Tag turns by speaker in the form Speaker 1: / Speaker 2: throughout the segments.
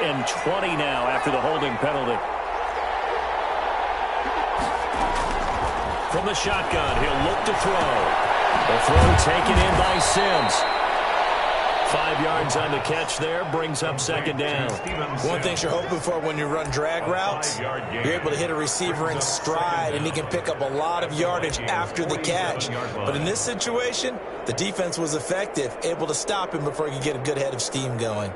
Speaker 1: and 20 now after the holding penalty. From the shotgun, he'll look to throw. The throw taken in by Sims. 5 yards on the catch there, brings up second down.
Speaker 2: One thing you're hoping for when you run drag routes, you're able to hit a receiver in stride, and he can pick up a lot of yardage after the catch. But in this situation, the defense was effective, able to stop him before he could get a good head of steam going.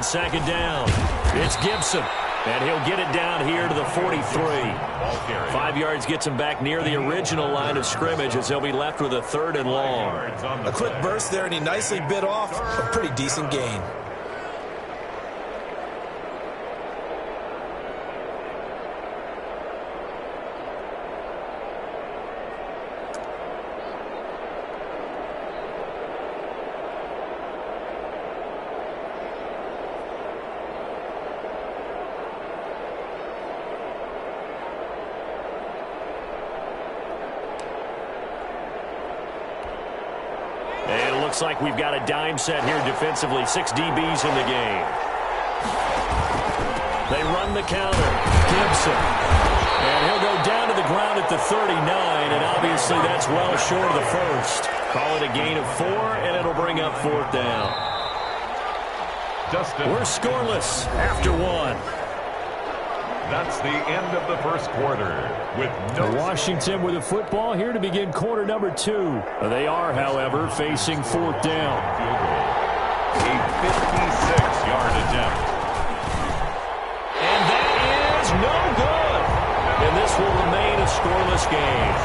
Speaker 1: Second down. It's Gibson, and he'll get it down here to the 43. 5 yards gets him back near the original line of scrimmage as he'll be left with a third and long.
Speaker 2: A quick burst there, and he nicely bit off a pretty decent gain.
Speaker 1: Looks like we've got a dime set here defensively. 6 DBs in the game. They run the counter. Gibson. And he'll go down to the ground at the 39, and obviously that's well short of the first. Call it a gain of 4, and it'll bring up fourth down. We're scoreless after 1.
Speaker 3: That's the end of the first quarter. With no
Speaker 1: Washington with the football here to begin quarter number 2. They are, however, facing fourth down.
Speaker 3: A 56-yard attempt.
Speaker 1: And that is no good. And this will remain a scoreless game.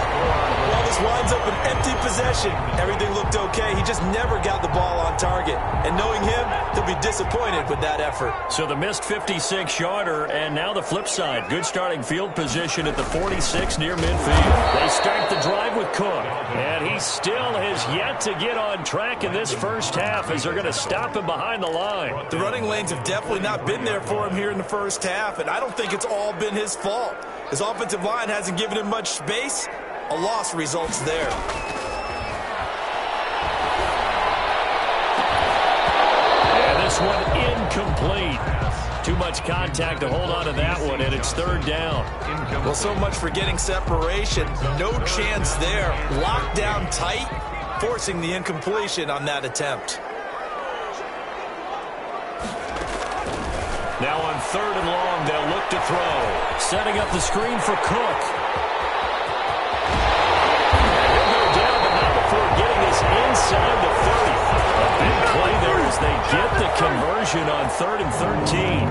Speaker 2: Well, this winds up an empty possession. Everything looked okay. He just never got the ball on target. And knowing him, he'll be disappointed with that effort.
Speaker 1: So the missed 56-yarder, and now the flip side. Good starting field position at the 46 near midfield. They start the drive with Cook. And he still has yet to get on track in this first half as they're going to stop him behind the line.
Speaker 2: The running lanes have definitely not been there for him here in the first half, and I don't think it's all been his fault. His offensive line hasn't given him much space. A loss results there.
Speaker 1: And this one incomplete. Too much contact to hold on to that one, and it's third down.
Speaker 2: Well, so much for getting separation. No chance there. Locked down tight, forcing the incompletion on that attempt.
Speaker 1: Now on third and long, they'll look to throw. Setting up the screen for Cook. And he'll go down, but not before getting this inside the 30. A big play there as they get the conversion on 3rd and 13.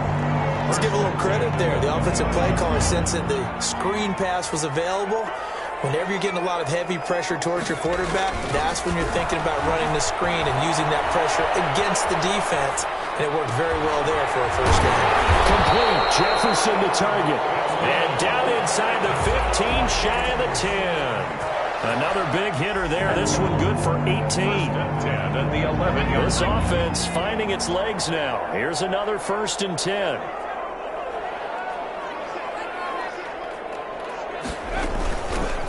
Speaker 2: Let's give a little credit there. The offensive play caller sensed that the screen pass was available. Whenever you're getting a lot of heavy pressure towards your quarterback, that's when you're thinking about running the screen and using that pressure against the defense. And it worked very well there for a first down.
Speaker 1: Complete. Jefferson to target. And down inside the 15, shy of the 10. Another big hitter there. This one good for 18.
Speaker 3: And the 11-yard.
Speaker 1: This offense finding its legs now. Here's another 1st and 10.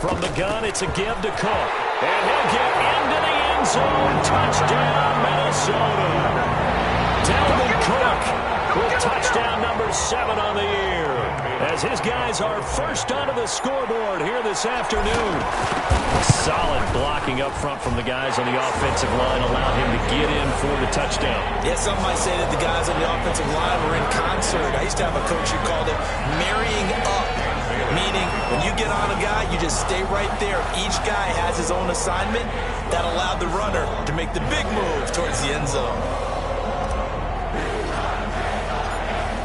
Speaker 1: From the gun, it's a give to Cook. And he'll get into the end zone. Touchdown, Minnesota. Dalvin Cook with touchdown number 7 on the year. As his guys are first onto the scoreboard here this afternoon. Solid blocking up front from the guys on the offensive line allowed him to get in for the touchdown.
Speaker 2: Yeah, some might say that the guys on the offensive line were in concert. I used to have a coach who called it marrying up. Meaning, when you get on a guy, you just stay right there. Each guy has his own assignment. That allowed the runner to make the big move towards the end zone.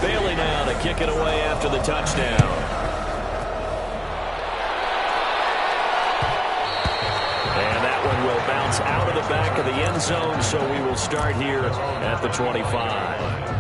Speaker 1: Bailey now to kick it away after the touchdown. And that one will bounce out of the back of the end zone, so we will start here at the 25.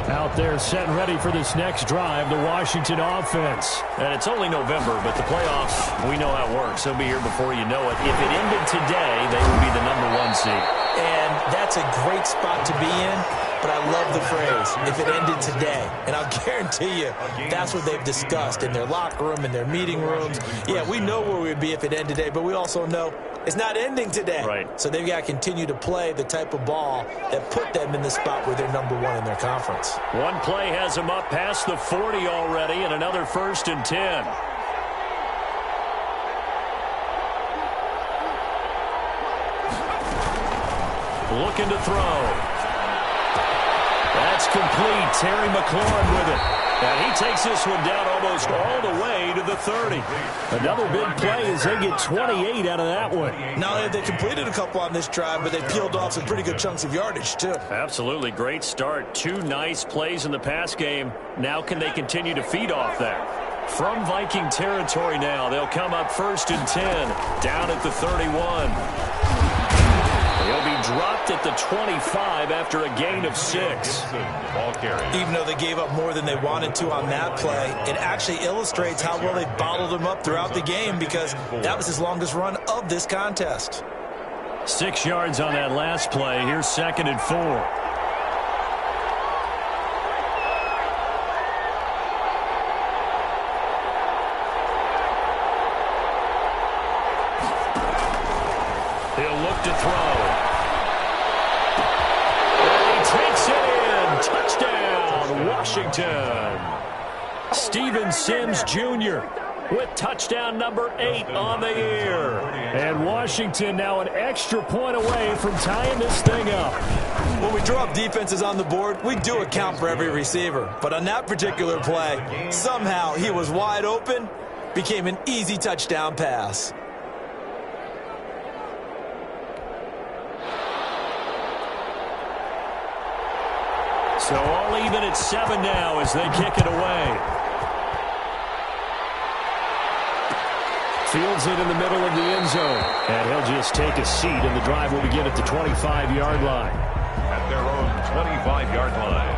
Speaker 1: Out there they're set and ready for this next drive, the Washington offense.
Speaker 4: And it's only November, but the playoffs, we know how it works. They'll be here before you know it. If it ended today, they would be the #1 seed.
Speaker 2: And that's a great spot to be in, but I love the phrase, if it ended today. And I'll guarantee you, that's what they've discussed in their locker room, in their meeting rooms. Yeah, we know where we'd be if it ended today, but we also know it's not ending today.
Speaker 4: Right.
Speaker 2: So they've got to continue to play the type of ball that put them in the spot where they're #1 in their conference.
Speaker 1: One play has them up past the 40 already, and another 1st and 10. Looking to throw. That's complete. Terry McLaurin with it. And he takes this one down almost all the way to the 30. Another big play as they get 28 out of that one.
Speaker 2: Not only have they completed a couple on this drive, but they peeled off some pretty good chunks of yardage, too.
Speaker 1: Absolutely great start. 2 nice plays in the pass game. Now can they continue to feed off that? From Viking territory now, they'll come up 1st and 10, down at the 31. He'll be dropped at the 25 after a gain of 6.
Speaker 2: Even though they gave up more than they wanted to on that play, it actually illustrates how well they bottled him up throughout the game because that was his longest run of this contest.
Speaker 1: 6 yards on that last play. Here's 2nd and 4. He'll look to throw. Touchdown, Washington. Steven Sims Jr. with touchdown number 8 on the year. And Washington now an extra point away from tying this thing up.
Speaker 2: When we draw up defenses on the board, we do account for every receiver. But on that particular play, somehow he was wide open, became an easy touchdown pass.
Speaker 1: So all even at 7 now as they kick it away. Fields it in the middle of the end zone. And he'll just take a seat, and the drive will begin at the 25-yard line.
Speaker 3: At their own 25-yard line.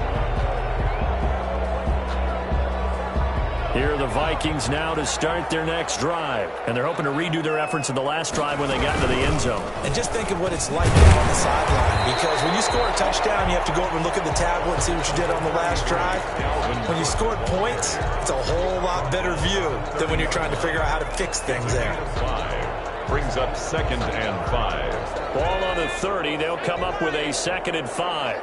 Speaker 1: Here are the Vikings now to start their next drive. And they're hoping to redo their efforts in the last drive when they got into the end zone.
Speaker 2: And just think of what it's like now on the sideline. Because when you score a touchdown, you have to go over and look at the tablet and see what you did on the last drive. When you scored points, it's a whole lot better view than when you're trying to figure out how to fix things there.
Speaker 3: Brings up 2nd and 5.
Speaker 1: Ball on the 30. They'll come up with a 2nd and 5.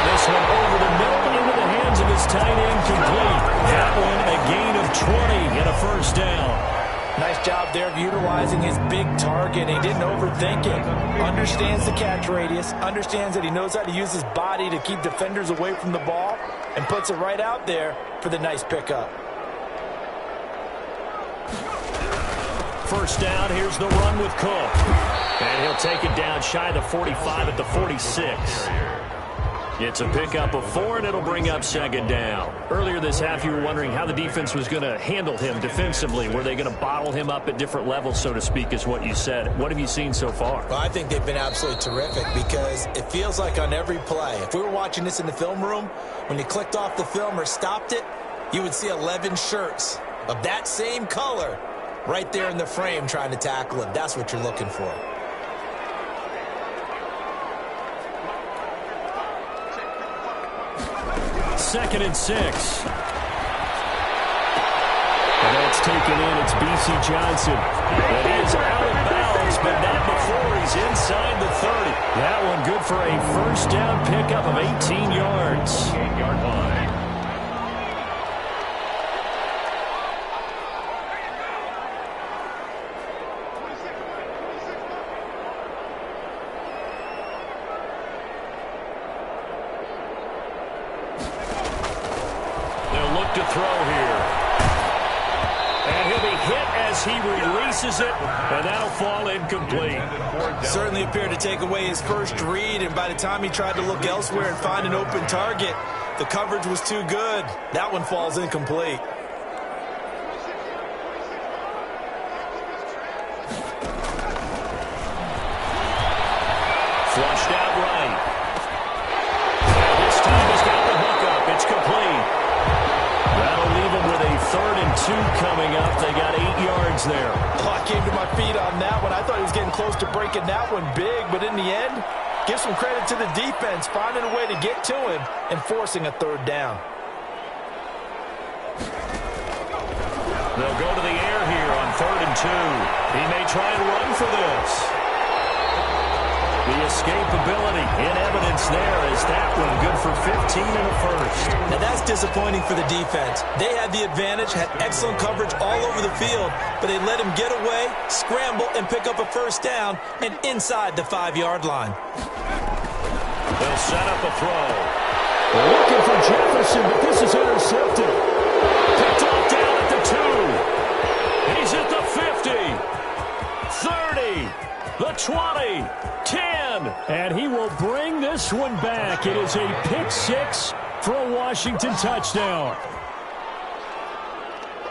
Speaker 1: This one over the middle into the hands of his tight end, complete. That one a gain of 20 and a 1st down.
Speaker 2: Nice job there of utilizing his big target. He didn't overthink it. Understands the catch radius. Understands that he knows how to use his body to keep defenders away from the ball. And puts it right out there for the nice pickup.
Speaker 1: 1st down. Here's the run with Cook. And he'll take it down shy of the 45 at the 46. It's a pickup of 4, and it'll bring up 2nd down. Earlier this half, you were wondering how the defense was going to handle him defensively. Were they going to bottle him up at different levels, so to speak, is what you said. What have you seen so far?
Speaker 2: Well, I think they've been absolutely terrific because it feels like on every play, if we were watching this in the film room, when you clicked off the film or stopped it, you would see 11 shirts of that same color right there in the frame trying to tackle him. That's what you're looking for.
Speaker 1: Second and 6. And that's taken in. It's B.C. Johnson. And he is out of bounds, but not before he's inside the 30. That one good for a 1st down pickup of 18 yards.
Speaker 3: 8-yard line.
Speaker 1: To throw here. And he'll be hit as he releases it, and that'll fall incomplete.
Speaker 2: Certainly appeared to take away his first read, and by the time he tried to look elsewhere and find an open target, the coverage was too good. That one falls incomplete. breaking that one big, but in the end, give some credit to the defense, finding a way to get to him and forcing a third down.
Speaker 1: They'll go to the air here on 3rd and 2. He may try and run for this. The escapability in evidence there as that one good for 15 and a first.
Speaker 2: Now that's disappointing for the defense. They had the advantage, had excellent coverage all over the field, but they let him get away, scramble, and pick up a first down and inside the 5-yard line.
Speaker 1: They'll set up a throw. Looking for Jefferson, but this is intercepted. Picked off down at the 2. He's at the 50. 30. The 20. 10. And he will bring this one back. It is a pick 6 for a Washington touchdown.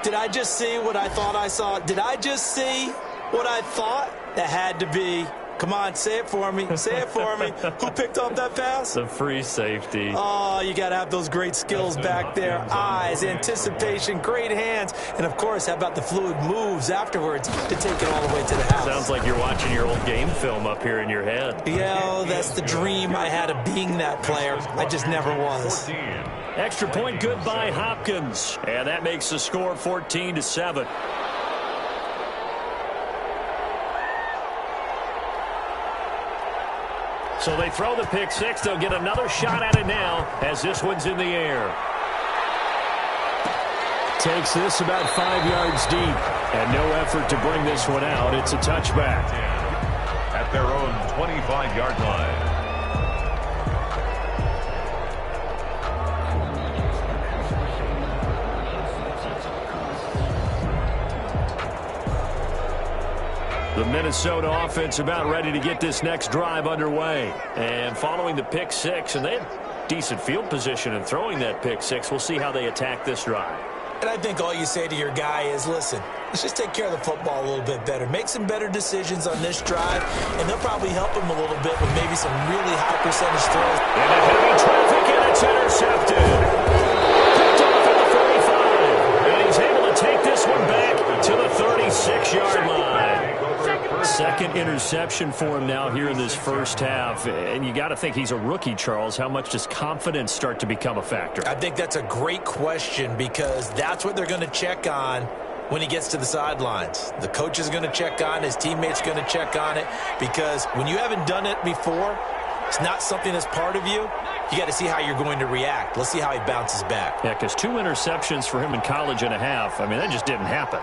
Speaker 2: Did I just see what I thought I saw? Did I just see what I thought? That had to be. Come on, say it for me. Say it for me. Who picked off that pass?
Speaker 4: The free safety.
Speaker 2: Oh, you got to have those great skills back there. Eyes, anticipation, great hands. And, of course, how about the fluid moves afterwards to take it all the way to the house?
Speaker 4: Sounds like you're watching your old game film up here in your head.
Speaker 2: Yeah, that's the dream I had of being that player. I just never was.
Speaker 1: Extra point good by Hopkins. And that makes the score 14-7. So they throw the pick 6. They'll get another shot at it now as this one's in the air. Takes this about 5 yards deep. And no effort to bring this one out. It's a touchback.
Speaker 3: At their own 25-yard line.
Speaker 1: The Minnesota offense about ready to get this next drive underway. And following the pick 6, and they had decent field position in throwing that pick 6. We'll see how they attack this drive.
Speaker 2: And I think all you say to your guy is, listen, let's just take care of the football a little bit better. Make some better decisions on this drive, and they'll probably help him a little bit with maybe some really high percentage throws.
Speaker 1: Into heavy traffic, and it's intercepted. Picked off at the 45. And he's able to take this one back to the 36-yard line. Second interception for him now here in this first half. And you got to think he's a rookie, Charles. How much does confidence start to become a factor?
Speaker 2: I think that's a great question because that's what they're going to check on when he gets to the sidelines. The coach is going to check on it. His teammates are going to check on it because when you haven't done it before, it's not something that's part of you. You got to see how you're going to react. Let's see how he bounces back.
Speaker 1: Yeah, because 2 interceptions for him in college and a half. I mean, that just didn't happen.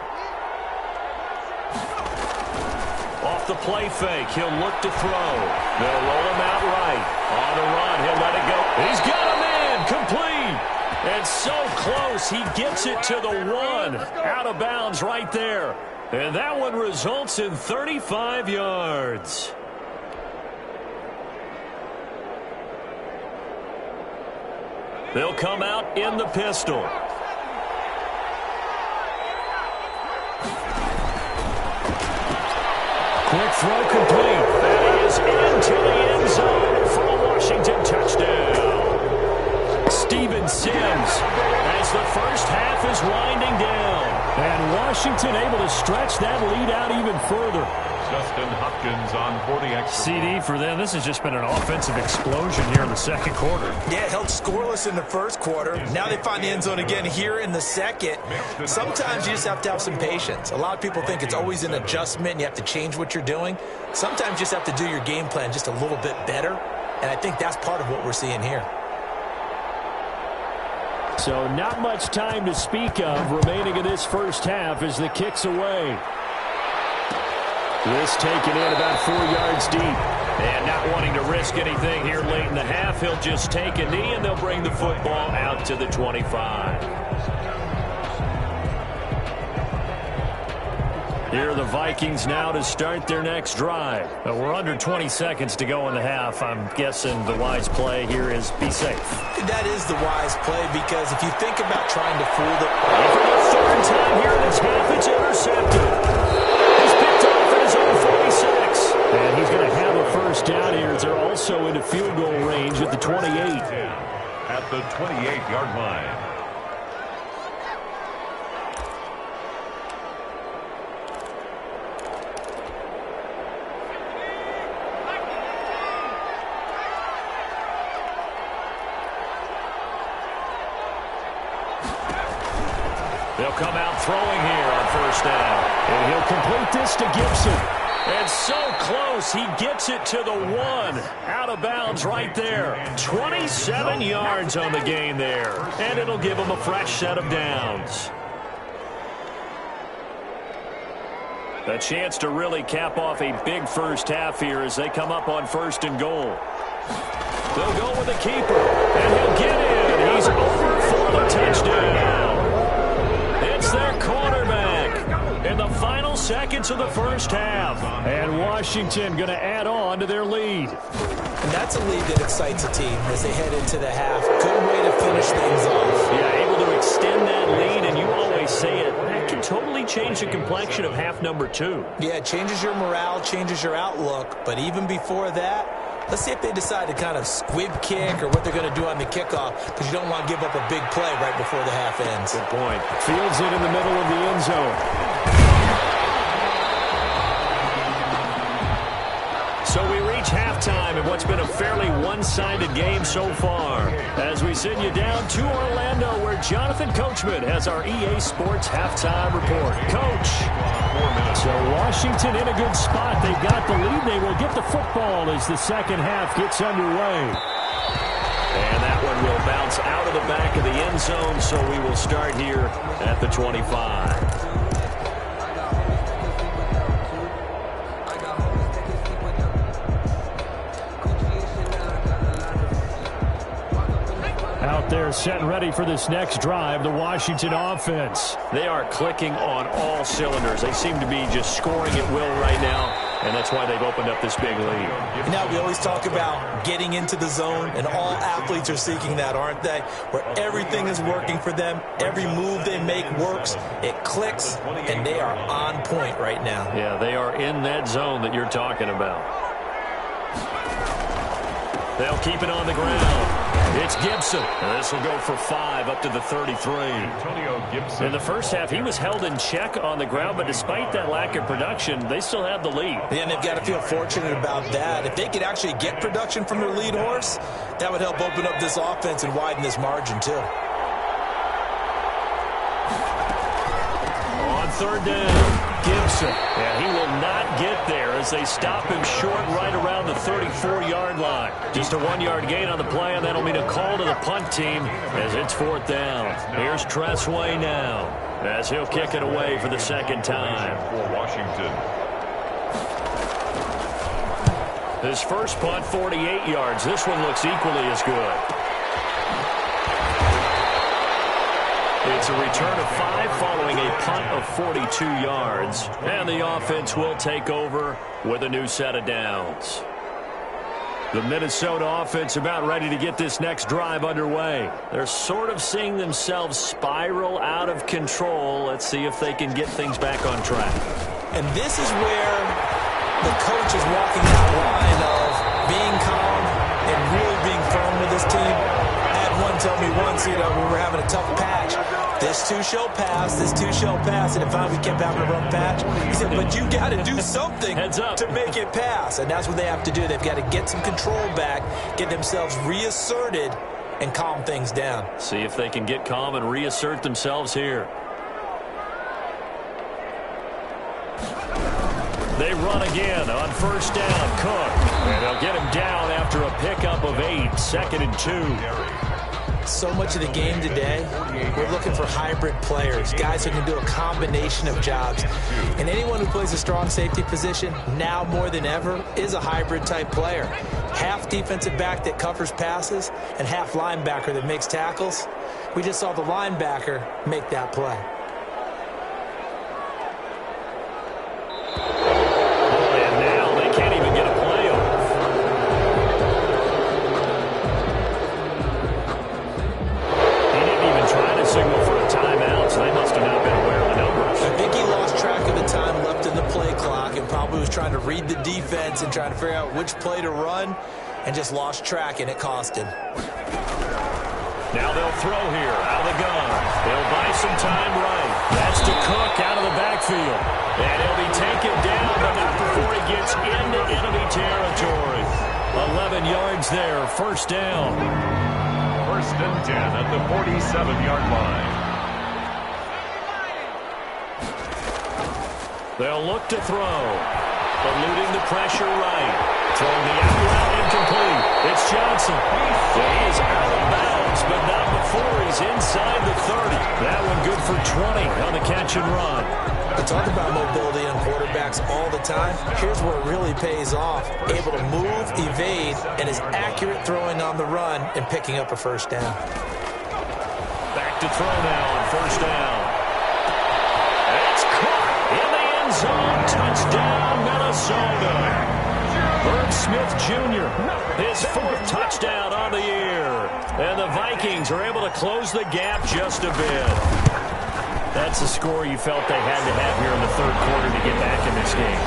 Speaker 1: Off the play fake, he'll look to throw. They'll roll him out right. On the run, he'll let it go. He's got a man, complete. And so close, he gets it to the 1. Out of bounds right there. And that one results in 35 yards. They'll come out in the pistol. Quick throw complete. That is into the end zone for a Washington touchdown. Steven Sims as the first half is winding down. And Washington able to stretch that lead out even further.
Speaker 3: Justin Hopkins on for the extra.
Speaker 1: CD for them. This has just been an offensive explosion here in the second quarter.
Speaker 2: Yeah, held scoreless in the first quarter. Now they find the end zone again here in the second. Sometimes you just have to have some patience. A lot of people think it's always an adjustment. You have to change what you're doing. Sometimes you just have to do your game plan just a little bit better. And I think that's part of what we're seeing here.
Speaker 1: So not much time to speak of remaining in this first half as the kick's away. This taken in about 4 yards deep. And not wanting to risk anything here late in the half, he'll just take a knee and they'll bring the football out to the 25. Here are the Vikings now to start their next drive. We're under 20 seconds to go in the half. I'm guessing the wise play here is be safe.
Speaker 2: That is the wise play because if you think about trying to fool the...
Speaker 1: For the third time here in this half, it's intercepted. He's picked off at his own 46. And he's going to have a first down here as they're also into field goal range at the 28.
Speaker 3: At the 28-yard line.
Speaker 1: They'll come out throwing here on first down. And he'll complete this to Gibson. And so close, he gets it to the 1. Out of bounds right there. 27 yards on the gain there. And it'll give him a fresh set of downs. A chance to really cap off a big first half here as they come up on 1st and goal. They'll go with the keeper, and he'll get in. He's over for the touchdown. It's their quarterback in the final seconds of the first half. And Washington going to add on to their lead.
Speaker 2: And that's a lead that excites a team as they head into the half. Good way to finish things off.
Speaker 1: Yeah, able to extend that lead, and you always say it, that can totally change the complexion of half number 2.
Speaker 2: Yeah, it changes your morale, changes your outlook. But even before that, let's see if they decide to kind of squib kick or what they're going to do on the kickoff, because you don't want to give up a big play right before the half ends.
Speaker 1: Good point. Fields it in the middle of the end zone. So we reach halftime in what's been a fairly one-sided game so far. As we send you down to Orlando, where Jonathan Coachman has our EA Sports halftime report. Coach. So Washington in a good spot. They've got the lead. They will get the football as the second half gets underway. And that one will bounce out of the back of the end zone, so we will start here at the 25. Out there set and ready for this next drive, the Washington offense. They are clicking on all cylinders. They seem to be just scoring at will right now, and that's why they've opened up this big lead.
Speaker 2: Now, we always talk about getting into the zone, and all athletes are seeking that, aren't they? Where everything is working for them, every move they make works, it clicks, and they are on point right now.
Speaker 1: Yeah, they are in that zone that you're talking about. They'll keep it on the ground. It's Gibson. And this will go for 5 up to the 33.
Speaker 3: Antonio Gibson.
Speaker 1: In the first half, he was held in check on the ground, but despite that lack of production, they still have the lead.
Speaker 2: And they've got to feel fortunate about that. If they could actually get production from their lead horse, that would help open up this offense and widen this margin, too.
Speaker 1: On 3rd down. Gibson. Yeah, he will not get there as they stop him short right around the 34-yard line. Just a 1-yard gain on the play, and that'll mean a call to the punt team as it's 4th down. Here's Tressway now as he'll kick it away for the second time.
Speaker 3: For Washington.
Speaker 1: His first punt, 48 yards. This one looks equally as good. It's a return of 5 following a punt of 42 yards. And the offense will take over with a new set of downs. The Minnesota offense about ready to get this next drive underway. They're sort of seeing themselves spiral out of control. Let's see if they can get things back on track.
Speaker 2: And this is where the coach is walking that line of being calm and really being firm with his team. I had one tell me once, we were having a tough patch. This too shall pass, this too shall pass. And if we kept having a rough patch, he said, but you got to do something to make it pass. And that's what they have to do. They've got to get some control back, get themselves reasserted, and calm things down.
Speaker 1: See if they can get calm and reassert themselves here. They run again on 1st down. Cook. And they'll get him down after a pickup of 8. 2nd and 2.
Speaker 2: So much of the game today, we're looking for hybrid players, guys who can do a combination of jobs. And anyone who plays a strong safety position, now more than ever, is a hybrid type player. Half defensive back that covers passes and half linebacker that makes tackles. We just saw the linebacker make that play.
Speaker 1: And now they can't even get a play off. Trying to signal for a timeout, so they must have not been aware of the numbers.
Speaker 2: I think he lost track of the time left in the play clock and probably was trying to read the defense and trying to figure out which play to run and just lost track, and it cost him.
Speaker 1: Now they'll throw here out of the gun. They'll buy some time right. That's to Cook out of the backfield. And he'll be taken down, but not before he gets into enemy territory. 11 yards there, 1st down.
Speaker 3: 1st and 10 at the 47-yard line.
Speaker 1: They'll look to throw. Eluding the pressure right. Throwing the out route incomplete. It's Johnson. He is out of bounds, but not before he's inside the 30. That one good for 20 on the catch and run.
Speaker 2: We talk about mobility on quarterbacks all the time. Here's where it really pays off. Able to move, evade, and is accurate throwing on the run and picking up a first down.
Speaker 1: Back to throw now on first down. It's caught in the end zone. Touchdown, Minnesota. Herb Smith Jr., his 4th touchdown on the year. And the Vikings are able to close the gap just a bit. That's a score you felt they had to have here in the third quarter to get back in this game.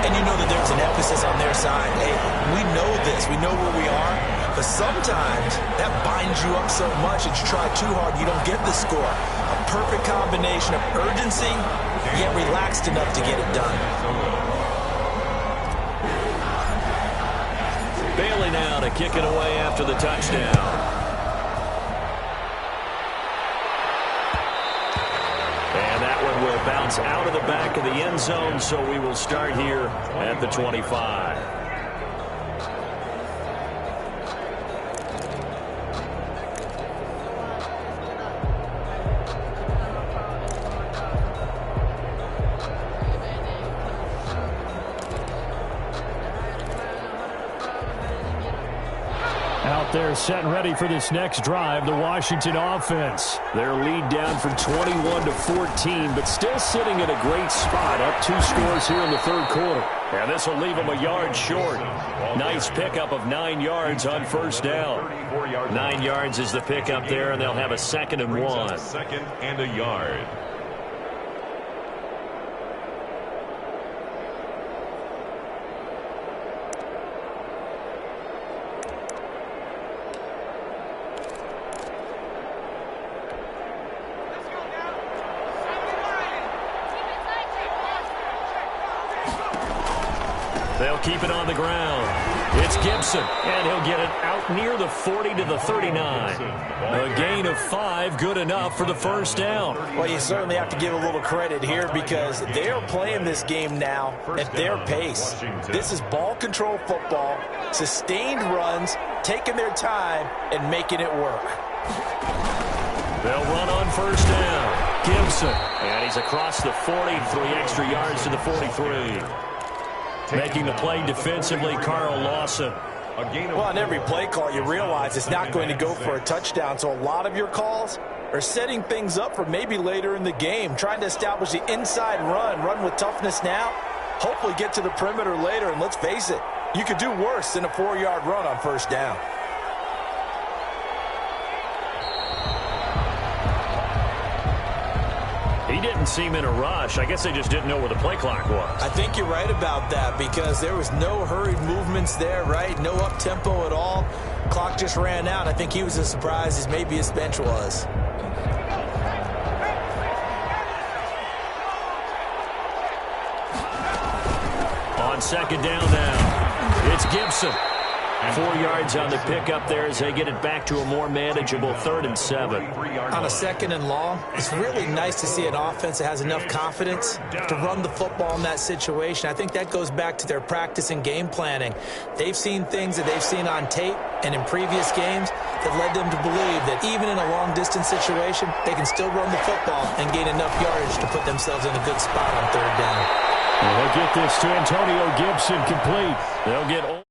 Speaker 2: And you know that there's an emphasis on their side. Hey, we know this. We know where we are. But sometimes that binds you up so much that you try too hard, you don't get the score. A perfect combination of urgency, yet relaxed enough to get it done.
Speaker 1: Bailey now to kick it away after the touchdown. And that one will bounce out of the back of the end zone, so we will start here at the 25.
Speaker 5: Out there set and ready for this next drive, the Washington offense.
Speaker 1: Their lead down from 21-14, but still sitting at a great spot. Up 2 scores here in the third quarter. And this will leave them a yard short. Nice pickup of 9 yards on first down. 9 yards is the pickup there, and they'll have a 2nd and 1.
Speaker 3: 2nd and a yard.
Speaker 1: They'll keep it on the ground. It's Gibson, and he'll get it out near the 40 to the 39. A gain of 5, good enough for the first down.
Speaker 2: Well, you certainly have to give a little credit here because they're playing this game now at their pace. This is ball control football, sustained runs, taking their time, and making it work.
Speaker 1: They'll run on first down. Gibson, and he's across the 40, 3 extra yards to the 43. Making the play defensively, Carl Lawson.
Speaker 2: Well, on every play call, you realize it's not going to go for a touchdown, so a lot of your calls are setting things up for maybe later in the game, trying to establish the inside run with toughness now, hopefully get to the perimeter later, and let's face it, you could do worse than a 4-yard run on first down.
Speaker 1: He didn't seem in a rush. I guess they just didn't know where the play clock was.
Speaker 2: I think you're right about that because there was no hurried movements there, right? No up-tempo at all. Clock just ran out. I think he was as surprised as maybe his bench was.
Speaker 1: On second down now, it's Gibson. 4 yards on the pickup there as they get it back to a more manageable 3rd and 7.
Speaker 2: On a 2nd and long, it's really nice to see an offense that has enough confidence to run the football in that situation. I think that goes back to their practice and game planning. They've seen things that they've seen on tape and in previous games that led them to believe that even in a long-distance situation, they can still run the football and gain enough yardage to put themselves in a good spot on 3rd down.
Speaker 5: They'll get this to Antonio Gibson complete.
Speaker 1: They'll get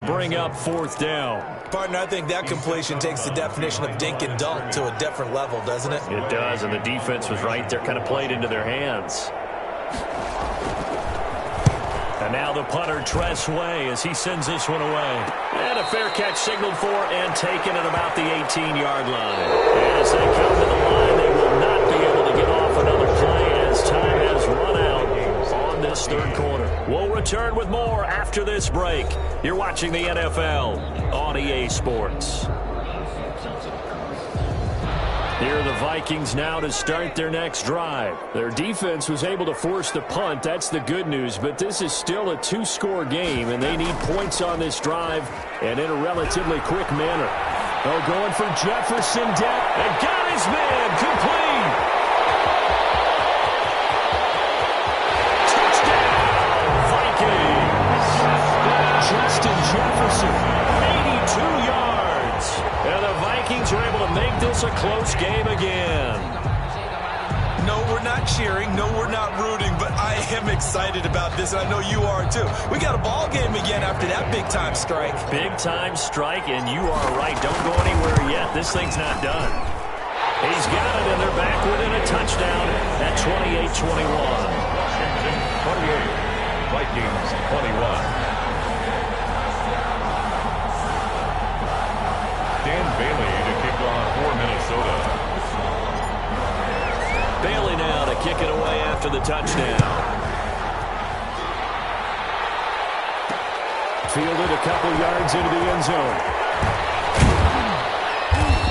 Speaker 1: bring up 4th down.
Speaker 2: Partner, I think that completion takes the definition of dink and dunk to a different level, doesn't it?
Speaker 1: It does, and the defense was right there, kind of played into their hands. And now the punter, Tress Way, as he sends this one away. And a fair catch signaled for and taken at about the 18-yard line. And as they come to the line, they will not be able to get off another play as time has run out on this third quarter. We'll return with more after this break. You're watching the NFL on EA Sports. Here are the Vikings now to start their next drive.
Speaker 5: Their defense was able to force the punt. That's the good news. But this is still a 2-score game, and they need points on this drive and in a relatively quick manner. Oh, going for Jefferson down.
Speaker 1: And got his man complete.
Speaker 5: Jefferson, 82 yards. And the Vikings are able to make this a close game again.
Speaker 2: No, we're not cheering. No, we're not rooting. But I am excited about this, and I know you are too. We got a ball game again after that big-time strike.
Speaker 4: Big-time strike, and you are right. Don't go anywhere yet. This thing's not done. He's got it, and they're back within a touchdown at 28-21.
Speaker 3: Washington 28, Vikings 21. Dan Bailey to kick off for Minnesota.
Speaker 5: Bailey now to kick it away after the touchdown. Fielded a couple yards into the end zone.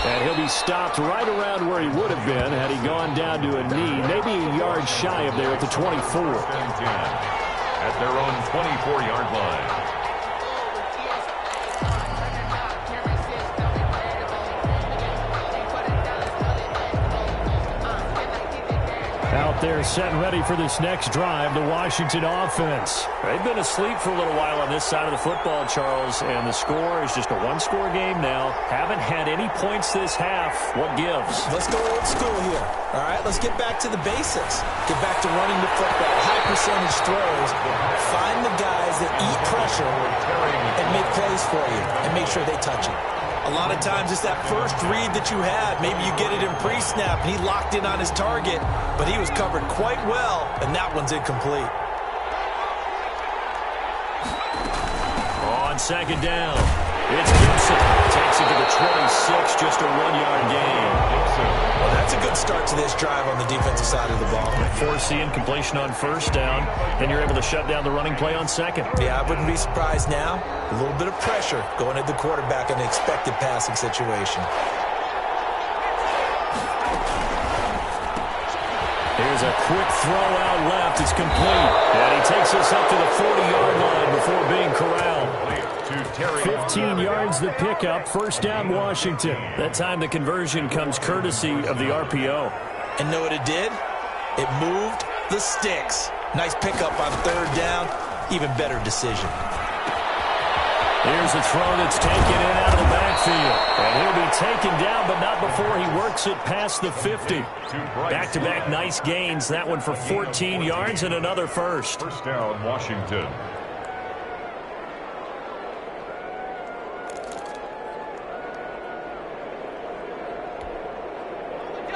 Speaker 5: And he'll be stopped right around where he would have been had he gone down to a knee, maybe a yard shy of there at the 24.
Speaker 3: At their own 24-yard line.
Speaker 5: Out there set and ready for this next drive, the Washington offense.
Speaker 4: They've been asleep for a little while on this side of the football, Charles, and the score is just a one-score game now. Haven't had any points this half. What gives?
Speaker 2: Let's go old school here. All right, let's get back to the basics. Get back to running the football, high percentage throws. Find the guys that eat pressure and make plays for you and make sure they touch it. A lot of times it's that first read that you had. Maybe you get it in pre-snap and he locked in on his target, but he was covered quite well, and that one's incomplete.
Speaker 4: On second down, it's Gibson. Takes it to the 26, just a 1-yard gain.
Speaker 2: Well, that's a good start to this drive on the defensive side of the ball.
Speaker 4: Force the incompletion on first down, then you're able to shut down the running play on second.
Speaker 2: Yeah, I wouldn't be surprised now. A little bit of pressure going at the quarterback in an expected passing situation.
Speaker 5: Here's a quick throw out left. It's complete. And he takes us up to the 40-yard line before being corralled. 15 yards the pickup. First down, Washington.
Speaker 4: That time the conversion comes courtesy of the RPO.
Speaker 2: And know what it did? It moved the sticks. Nice pickup on third down. Even better decision.
Speaker 5: Here's a throw that's taken in out of the backfield. And he'll be taken down, but not before he works it past the 50.
Speaker 4: Back-to-back nice gains. That one for 14 yards and another first.
Speaker 3: First down, Washington.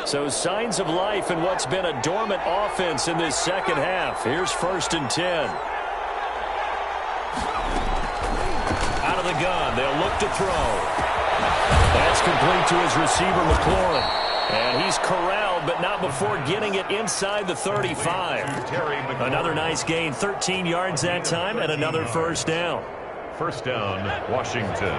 Speaker 5: So signs of life in what's been a dormant offense in this second half. Here's 1st and 10.
Speaker 4: Out of the gun, they'll look to throw.
Speaker 5: That's complete to his receiver, McLaurin. And he's corralled, but not before getting it inside the 35.
Speaker 4: Another nice gain, 13 yards that time, and another first down.
Speaker 3: First down, Washington.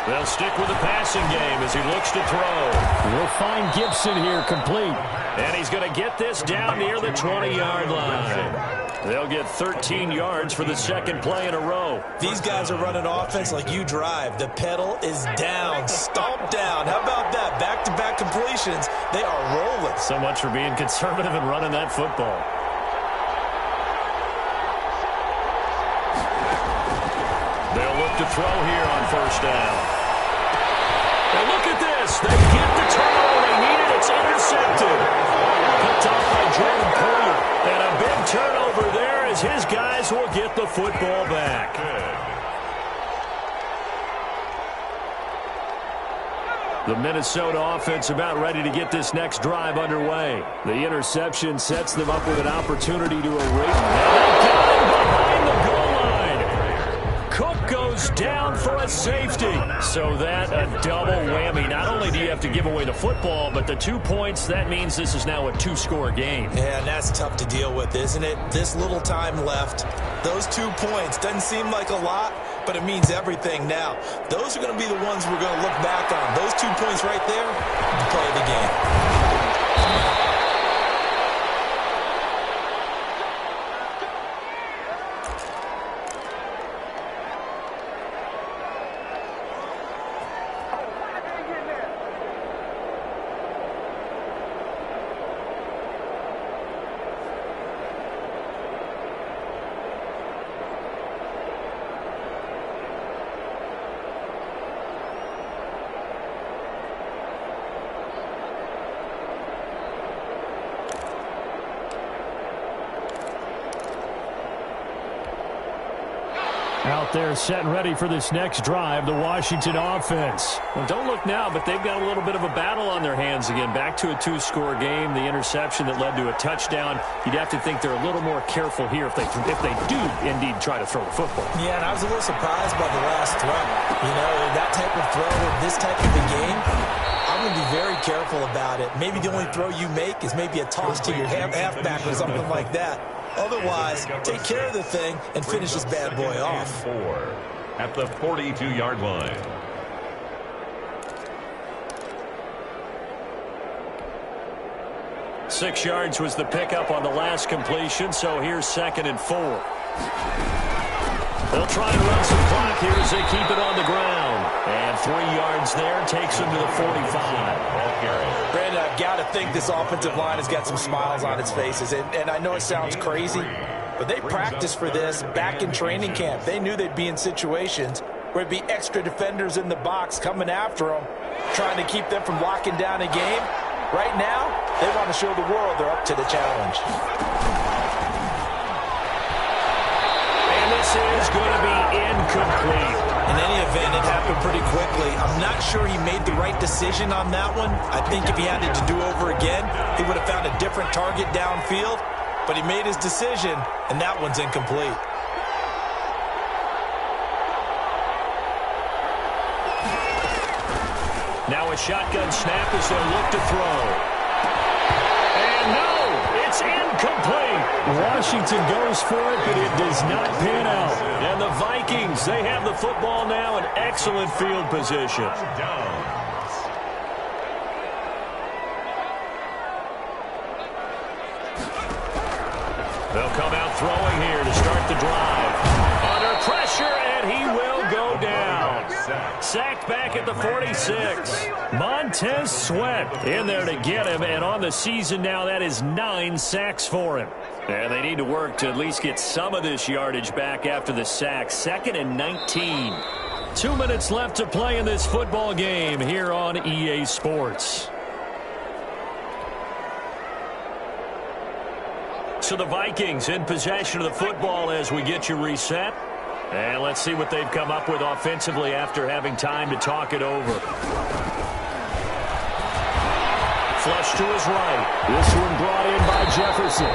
Speaker 4: They'll stick with the passing game as he looks to throw.
Speaker 5: We'll find Gibson here complete.
Speaker 4: And he's going to get this down near the 20-yard line. They'll get 13 yards for the second play in a row.
Speaker 2: These guys are running offense like you drive. The pedal is down, stomp down. How about that? Back-to-back completions. They are rolling.
Speaker 4: So much for being conservative and running that football.
Speaker 5: They'll look to throw here on first down. And look at this. They get the turnover they needed. It's intercepted. Picked off by Jordan Poyer. And a big turnover there as his guys will get the football back. The Minnesota offense about ready to get this next drive underway. The interception sets them up with an opportunity to erase. And they got him behind the goal line. Cook goes down for a safety. So that a double whammy. Not only do you have to give away the football, but the 2 points, that means this is now a 2-score game.
Speaker 2: Yeah, and that's tough to deal with, isn't it? This little time left. Those 2 points doesn't seem like a lot, but it means everything now. Those are going to be the ones we're going to look back on. Those 2 points right there, the play of the game.
Speaker 5: Out there set and ready for this next drive, the Washington offense.
Speaker 4: Well, don't look now, but they've got a little bit of a battle on their hands again. Back to a 2-score game, the interception that led to a touchdown. You'd have to think they're a little more careful here if they do indeed try to throw the football.
Speaker 2: Yeah, and I was a little surprised by the last throw. You know, that type of throw in this type of a game, I'm going to be very careful about it. Maybe the only throw you make is maybe a toss to your halfback or something like that. Otherwise, take care of the thing and finish this bad boy off.
Speaker 3: 4 at the 42-yard line.
Speaker 4: Six yards was the pickup on the last completion, so here's 2nd and 4. They'll try and run some clock here as they keep it on the ground. And 3 yards there takes them to the 45.
Speaker 2: Brandon, I've got to think this offensive line has got some smiles on its faces. And I know it sounds crazy, but they practiced for this back in training camp. They knew they'd be in situations where it'd be extra defenders in the box coming after them, trying to keep them from locking down a game. Right now, they want to show the world they're up to the challenge.
Speaker 4: And this is going to be incomplete.
Speaker 2: In any event, it happened pretty quickly. I'm not sure he made the right decision on that one. I think if he had it to do over again, he would have found a different target downfield. But he made his decision, and that one's incomplete.
Speaker 4: Now a shotgun snap as they'll look to throw. And no, it's incomplete.
Speaker 5: Washington goes for it, but it does not pan out.
Speaker 4: And the Vikings, they have the football now in excellent field position. They'll come out throwing here to start the drive. Under pressure, and he will go down. Sacked back at the 46.
Speaker 5: Montez Sweat in there to get him, and on the season now, that is 9 sacks for him.
Speaker 4: And they need to work to at least get some of this yardage back after the sack. 2nd and 19.
Speaker 5: 2 minutes left to play in this football game here on EA Sports.
Speaker 4: So the Vikings in possession of the football as we get you reset. And let's see what they've come up with offensively after having time to talk it over.
Speaker 5: Flush to his right. This one brought in by Jefferson.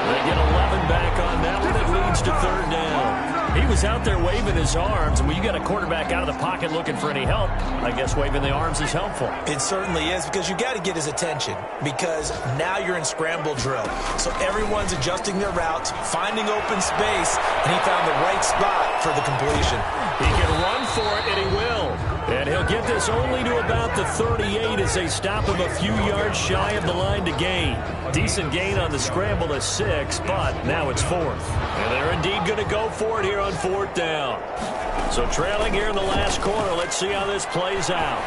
Speaker 4: They get 11 back on that one. It leads to 3rd down.
Speaker 5: He was out there waving his arms, and when you got a quarterback out of the pocket looking for any help, I guess waving the arms is helpful.
Speaker 2: It certainly is, because you got to get his attention, because now you're in scramble drill. So everyone's adjusting their routes, finding open space, and he found the right spot for the completion.
Speaker 4: He can run for it, and he will.
Speaker 5: And he'll get this only to about the 38 as they stop him a few yards shy of the line to gain.
Speaker 4: Decent gain on the scramble to 6, but now it's 4th. And they're indeed going to go for it here on 4th down. So trailing here in the last quarter, let's see how this plays out.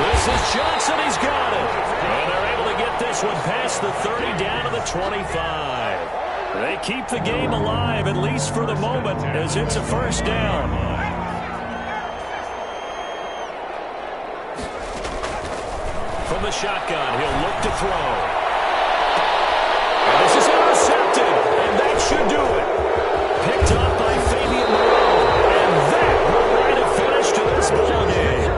Speaker 4: This is Johnson, he's got it. And they're able to get this one past the 30 down to the 25.
Speaker 5: They keep the game alive, at least for the moment, as it's a 1st down.
Speaker 4: From the shotgun, he'll look to throw. And this is intercepted, and that should do it. Picked up by Fabian Moreau, and that will write a finish to this ball game.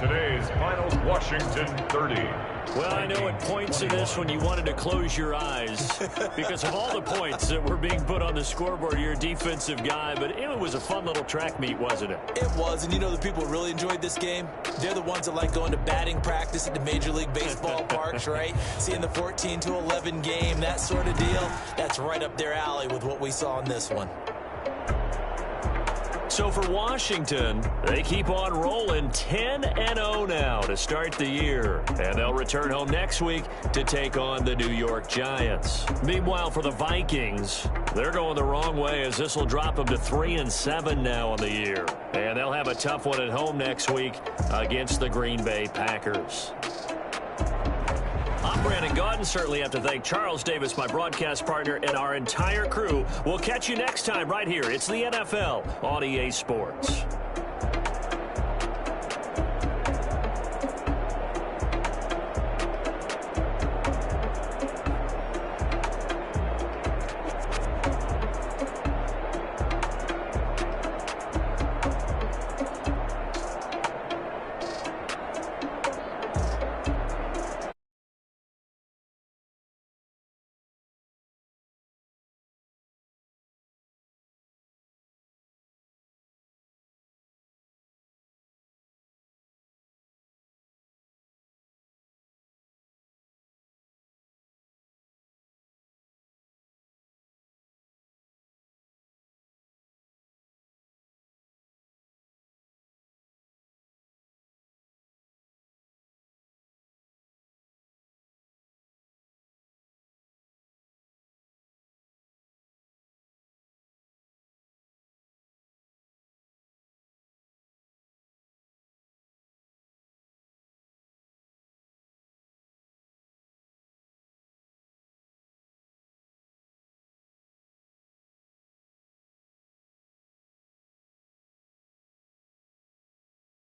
Speaker 3: Today's finals, Washington 30.
Speaker 4: Well, I know at points in this when you wanted to close your eyes because of all the points that were being put on the scoreboard. You're a defensive guy, but it was a fun little track meet, wasn't it?
Speaker 2: It was, and you know the people who really enjoyed this game? They're the ones that like going to batting practice at the Major League Baseball parks, right? Seeing the 14-11 game, that sort of deal. That's right up their alley with what we saw in this one.
Speaker 4: So for Washington, they keep on rolling 10-0 now to start the year. And they'll return home next week to take on the New York Giants. Meanwhile, for the Vikings, they're going the wrong way as this will drop them to 3-7 now on the year. And they'll have a tough one at home next week against the Green Bay Packers. I'm Brandon Gaudin. Certainly have to thank Charles Davis, my broadcast partner, and our entire crew. We'll catch you next time right here. It's the NFL on EA Sports.